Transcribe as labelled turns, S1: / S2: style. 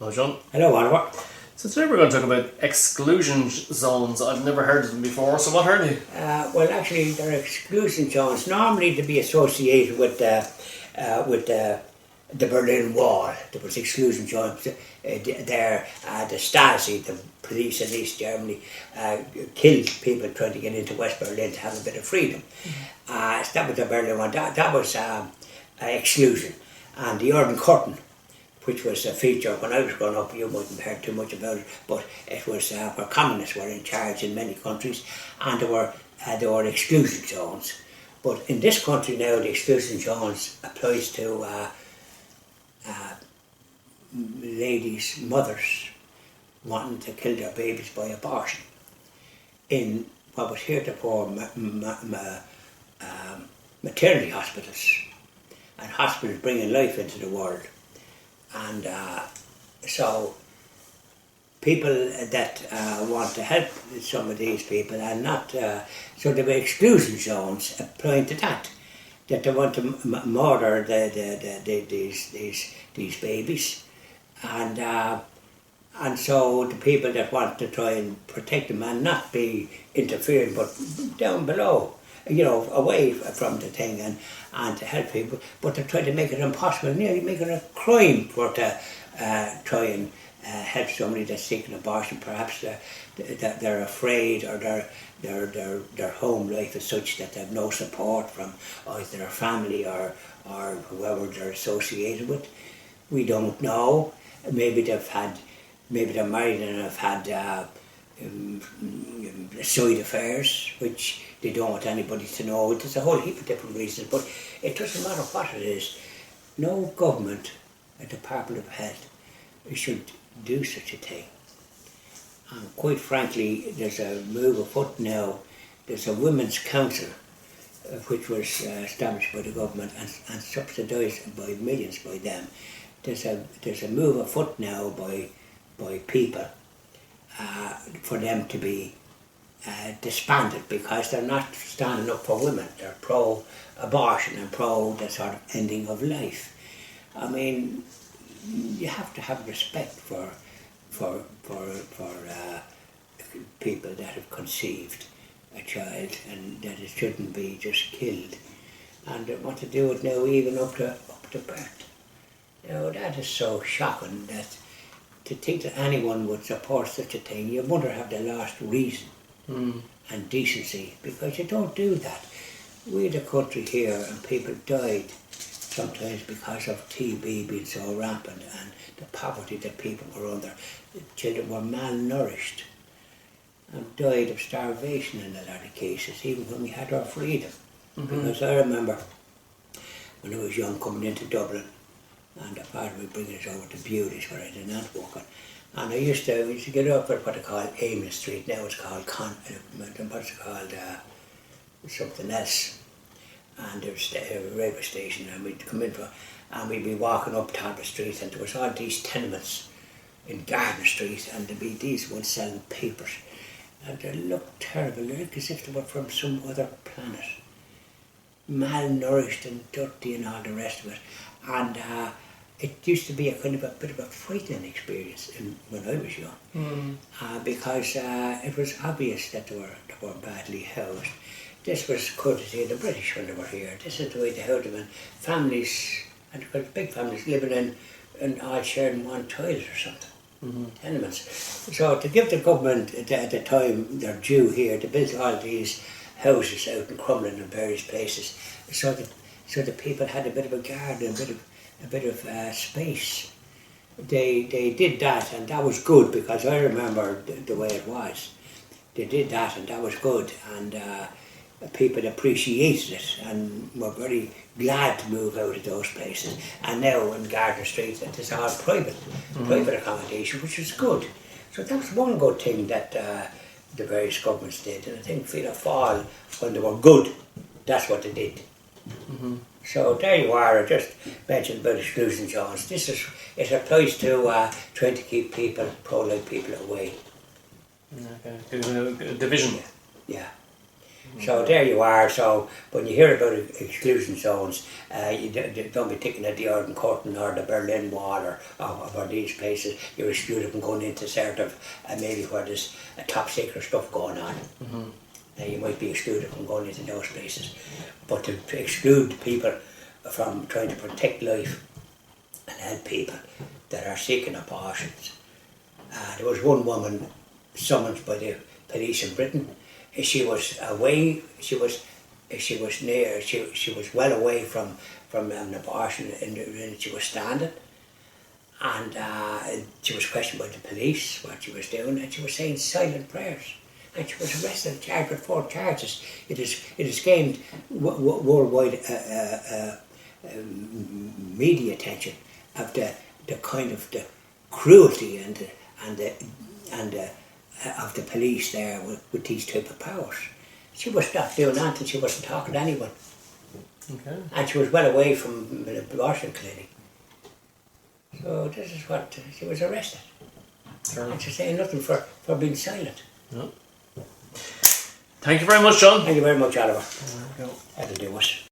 S1: Hello, John.
S2: Hello, Oliver.
S1: So today we're going to talk about exclusion zones. I've never heard of them before, so what are they?
S2: Well, actually, they're exclusion zones, normally to be associated with the Berlin Wall. There was exclusion zones there. The Stasi, the police in East Germany, killed people trying to get into West Berlin to have a bit of freedom. So that was the Berlin Wall. That was exclusion. And the Urban Curtain, which was a feature when I was growing up. You mightn't have heard too much about it, but it was where communists were in charge in many countries, and there were exclusion zones. But in this country now, the exclusion zones applies to ladies, mothers wanting to kill their babies by abortion in what was heretofore maternity hospitals and hospitals bringing life into the world. And so people that want to help some of these people and not, so there were exclusion zones applying to that they want to murder these babies, and so the people that want to try and protect them and not be interfering, but down below, away from the thing and to help people, but to try to make it impossible, nearly make it a crime for to try and help somebody that's seeking abortion. Perhaps they're afraid, or their home life is such that they have no support from either their family or whoever they're associated with. We don't know. Maybe they're married and have had side affairs, which they don't want anybody to know. There's a whole heap of different reasons, but it doesn't matter what it is. No government, a Department of Health, should do such a thing. And quite frankly, there's a move afoot now. There's a Women's Council, which was established by the government and subsidised by millions by them. There's a move afoot now by people for them to be disbanded because they're not standing up for women. They're pro-abortion and pro the sort of ending of life. I mean, you have to have respect for people that have conceived a child, and that it shouldn't be just killed. And they want to do it now even up to birth. That is so shocking that to think that anyone would support such a thing. You wonder have they lost reason and decency, because you don't do that. We had a country here and people died sometimes because of TB being so rampant and the poverty that people were under. The children were malnourished and died of starvation in a lot of cases, even when we had our freedom. Because I remember when I was young coming into Dublin, and the father would bring us over to Beauties where I did not work. And I used to get up at what they call Amos Street. Now it's called something else. And there was a railway station, and we'd come in and we'd be walking up Talbot Street, and there was all these tenements in Garden Street, and there'd be these ones selling papers. And they looked terrible, they looked as if they were from some other planet. Malnourished and dirty and all the rest of it. And it used to be a kind of a bit of a frightening experience when I was young, because it was obvious that they were badly housed. This was courtesy of the British when they were here. This is the way they housed them in families, and big families living in all sharing one toilet or something, tenements. So to give the government at the time their due here, to build all these houses out in Crumlin and various places, so the people had a bit of a garden, a bit of space. They did that, and that was good, because I remember the way it was. They did that, and that was good, and people appreciated it and were very glad to move out of those places. And now in Gardner Street, it is all private accommodation, which is good. So that was one good thing that the various governments did, and I think Fianna Fáil, when they were good, that's what they did. So there you are. I just mentioned about exclusion zones. It applies to trying to keep pro-life people away.
S1: Okay, division.
S2: Yeah. So there you are. So when you hear about exclusion zones, don't be thinking of the Urban Curtain or the Berlin Wall or these places. You're excluded from going into sort of maybe where there's top secret stuff going on. You might be excluded from going into those places. But to exclude people from trying to protect life and help people that are seeking abortions. There was one woman summoned by the police in Britain. She was away. She was well away from an abortion, and she was standing, and she was questioned by the police what she was doing, and she was saying silent prayers, and she was arrested and charged with 4 charges. It has gained worldwide media attention of the kind of the cruelty and of the police there with these type of powers. She was not doing that, and she wasn't talking to anyone.
S1: Okay.
S2: And she was well away from the abortion clinic. So this is what she was arrested.
S1: Sure.
S2: And she's saying nothing for being silent.
S1: No. Thank you very much, John.
S2: Thank you very much, Oliver.
S1: There we go.
S2: That'll do it.